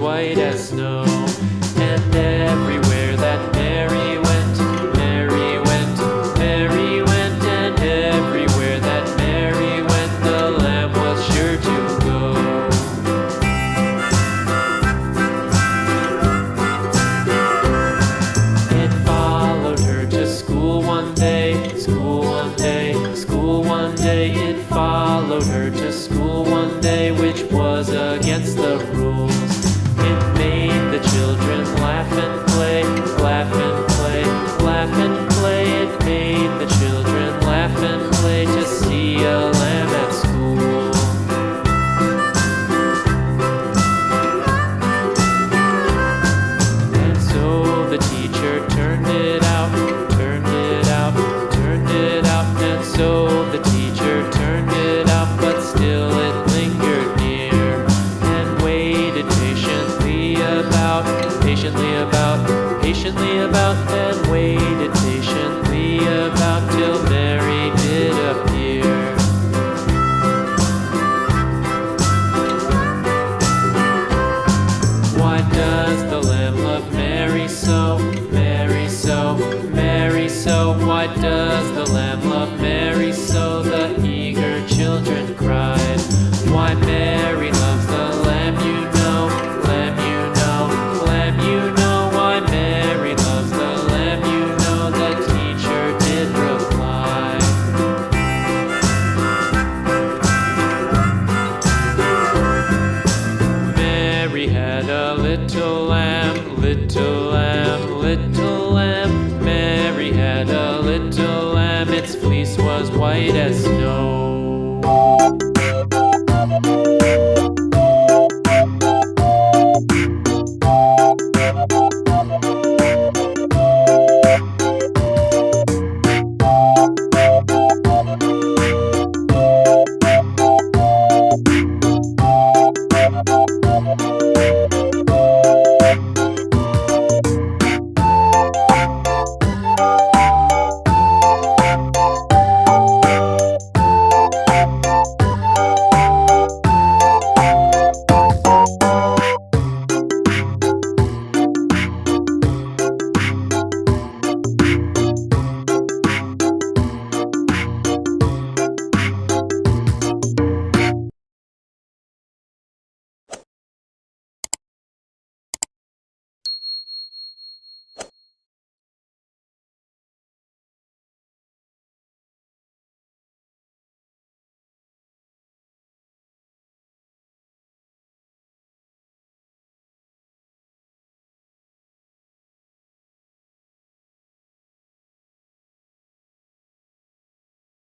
white as snow. And everywhere that Mary went, Mary went, Mary went, and everywhere that Mary went, the lamb was sure to go. It followed her to school one day, school one day, school one day. It followed her to school one day, which was against the rules. It made the children laugh and play, laugh and play, laugh and play. It made the children laugh and play to see a lamb at school. And so the teacher turned it out, turned it out, turned it out. And so the teacher turned it out, but still it lingered near and waited patiently about, patiently about, and waited patiently about till Mary did appear. Why does the lamb love Mary so, Mary so, Mary so? Why does the lamb love Mary so? The eager children cried. Why Mary loves the lamb, you know, lamb, you know, lamb, you know. Why Mary loves the lamb, you know, the teacher did reply. Mary had a little lamb, little lamb, little lamb. Mary had a little lamb, its fleece was white as snow.